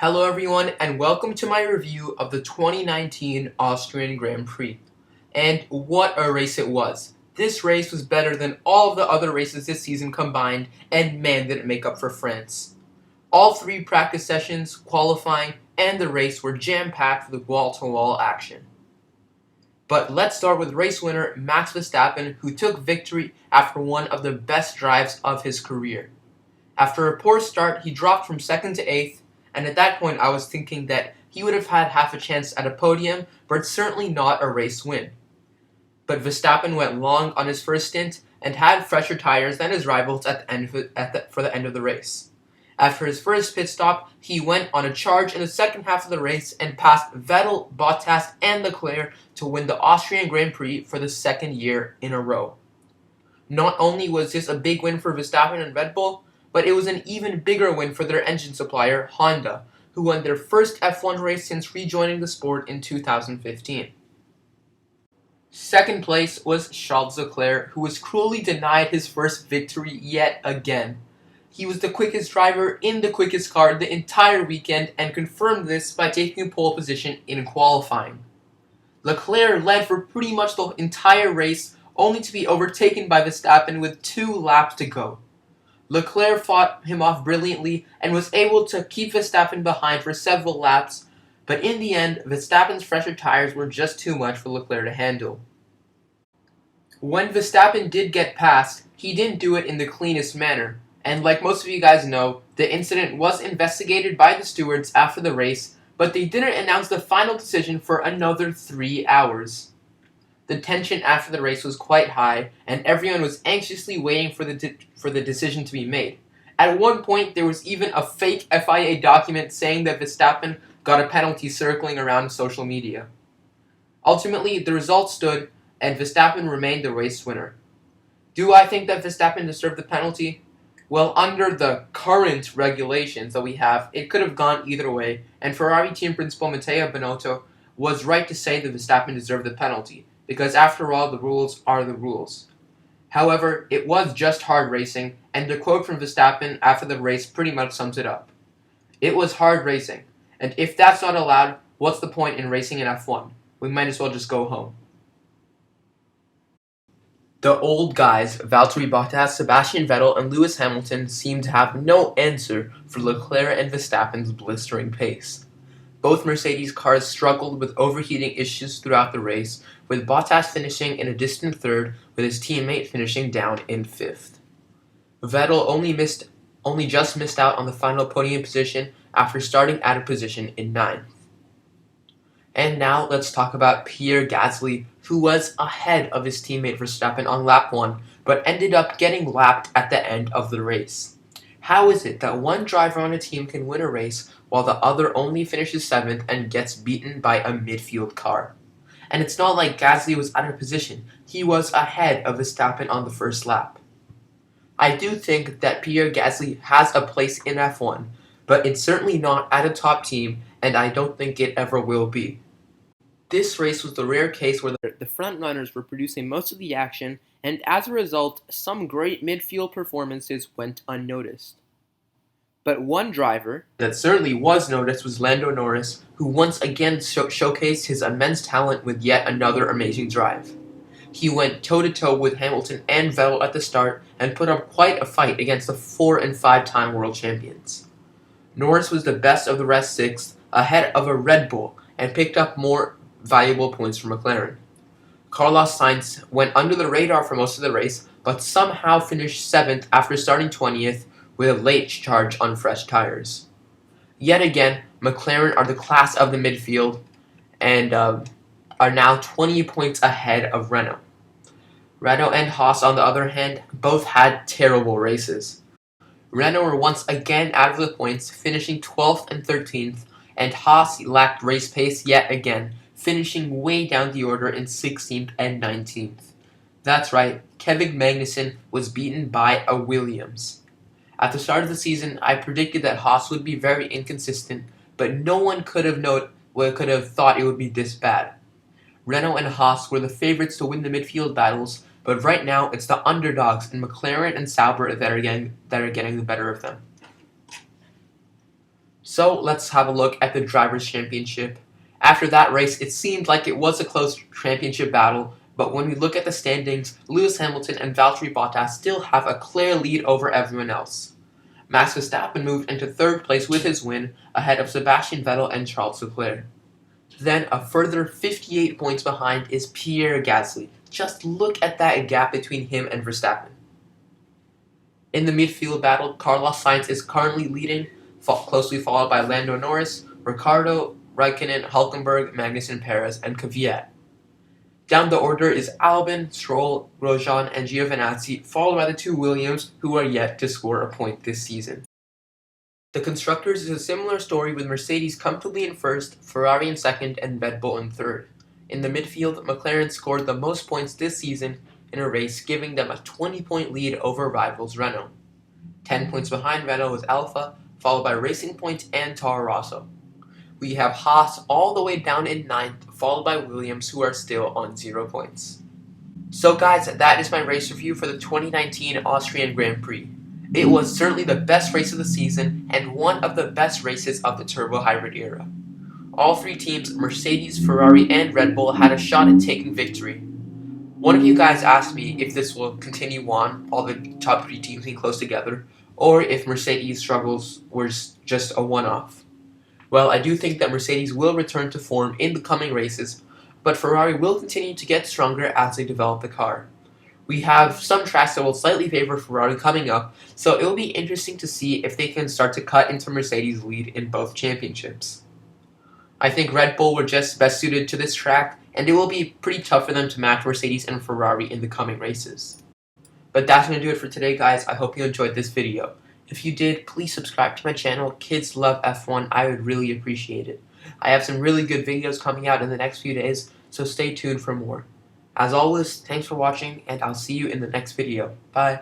Hello everyone and welcome to my review of the 2019 Austrian Grand Prix. And what a race it was. This race was better than all of the other races this season combined, and man did it make up for France. All three practice sessions, qualifying, and the race were jam-packed with wall-to-wall action. But let's start with race winner Max Verstappen, who took victory after one of the best drives of his career. After a poor start, he dropped from 2nd to 8th, and at that point I was thinking that he would have had half a chance at a podium, but certainly not a race win. But Verstappen went long on his first stint and had fresher tires than his rivals for the end of the race. After his first pit stop, he went on a charge in the second half of the race and passed Vettel, Bottas, and Leclerc to win the Austrian Grand Prix for the second year in a row. Not only was this a big win for Verstappen and Red Bull, but it was an even bigger win for their engine supplier, Honda, who won their first F1 race since rejoining the sport in 2015. Second place was Charles Leclerc, who was cruelly denied his first victory yet again. He was the quickest driver in the quickest car the entire weekend and confirmed this by taking pole position in qualifying. Leclerc led for pretty much the entire race, only to be overtaken by Verstappen with 2 laps to go. Leclerc fought him off brilliantly and was able to keep Verstappen behind for several laps, but in the end, Verstappen's fresher tires were just too much for Leclerc to handle. When Verstappen did get past, he didn't do it in the cleanest manner, and like most of you guys know, the incident was investigated by the stewards after the race, but they didn't announce the final decision for another 3 hours. The tension after the race was quite high, and everyone was anxiously waiting for the decision to be made. At one point, there was even a fake FIA document saying that Verstappen got a penalty circling around social media. Ultimately, the result stood, and Verstappen remained the race winner. Do I think that Verstappen deserved the penalty? Well, under the current regulations that we have, it could have gone either way, and Ferrari team principal Matteo Binotto was right to say that Verstappen deserved the penalty, because after all, the rules are the rules. However, it was just hard racing, and the quote from Verstappen after the race pretty much sums it up. It was hard racing, and if that's not allowed, what's the point in racing in F1? We might as well just go home. The old guys, Valtteri Bottas, Sebastian Vettel, and Lewis Hamilton seemed to have no answer for Leclerc and Verstappen's blistering pace. Both Mercedes cars struggled with overheating issues throughout the race, with Bottas finishing in a distant third, with his teammate finishing down in 5th. Vettel only just missed out on the final podium position after starting at a position in 9th. And now let's talk about Pierre Gasly, who was ahead of his teammate Verstappen on lap 1, but ended up getting lapped at the end of the race. How is it that one driver on a team can win a race while the other only finishes 7th and gets beaten by a midfield car? And it's not like Gasly was out of position. He was ahead of Verstappen on the first lap. I do think that Pierre Gasly has a place in F1, but it's certainly not at a top team, and I don't think it ever will be. This race was the rare case where the front runners were producing most of the action, and as a result, some great midfield performances went unnoticed. But one driver that certainly was noticed was Lando Norris, who once again showcased his immense talent with yet another amazing drive. He went toe-to-toe with Hamilton and Vettel at the start and put up quite a fight against the 4- and 5-time world champions. Norris was the best of the rest 6th, ahead of a Red Bull, and picked up more valuable points from McLaren. Carlos Sainz went under the radar for most of the race, but somehow finished 7th after starting 20th with a late charge on fresh tires. Yet again, McLaren are the class of the midfield and are now 20 points ahead of Renault. Renault and Haas, on the other hand, both had terrible races. Renault were once again out of the points, finishing 12th and 13th, and Haas lacked race pace yet again, finishing way down the order in 16th and 19th. That's right, Kevin Magnussen was beaten by a Williams. At the start of the season, I predicted that Haas would be very inconsistent, but no one could have thought it would be this bad. Renault and Haas were the favorites to win the midfield battles, but right now it's the underdogs in McLaren and Sauber that are getting the better of them. So let's have a look at the Drivers' Championship. After that race, it seemed like it was a close championship battle, but when we look at the standings, Lewis Hamilton and Valtteri Bottas still have a clear lead over everyone else. Max Verstappen moved into third place with his win, ahead of Sebastian Vettel and Charles Leclerc. Then a further 58 points behind is Pierre Gasly. Just look at that gap between him and Verstappen. In the midfield battle, Carlos Sainz is currently leading, closely followed by Lando Norris, Ricciardo, Raikkonen, Hülkenberg, Magnussen, Perez, and Kvyat. Down the order is Albon, Stroll, Grosjean, and Giovinazzi, followed by the two Williams, who are yet to score a point this season. The Constructors is a similar story, with Mercedes comfortably in first, Ferrari in second, and Red Bull in third. In the midfield, McLaren scored the most points this season in a race, giving them a 20-point lead over rivals Renault. 10 points behind Renault was Alfa, followed by Racing Point and Toro Rosso. We have Haas all the way down in ninth, followed by Williams, who are still on 0 points. So guys, that is my race review for the 2019 Austrian Grand Prix. It was certainly the best race of the season, and one of the best races of the turbo hybrid era. All three teams, Mercedes, Ferrari, and Red Bull, had a shot at taking victory. One of you guys asked me if this will continue on, all the top three teams being close together, or if Mercedes' struggles were just a one-off. Well, I do think that Mercedes will return to form in the coming races, but Ferrari will continue to get stronger as they develop the car. We have some tracks that will slightly favor Ferrari coming up, so it will be interesting to see if they can start to cut into Mercedes' lead in both championships. I think Red Bull were just best suited to this track, and it will be pretty tough for them to match Mercedes and Ferrari in the coming races. But that's going to do it for today, guys. I hope you enjoyed this video. If you did, please subscribe to my channel. Kids Love F1. I would really appreciate it. I have some really good videos coming out in the next few days, so stay tuned for more. As always, thanks for watching, and I'll see you in the next video. Bye.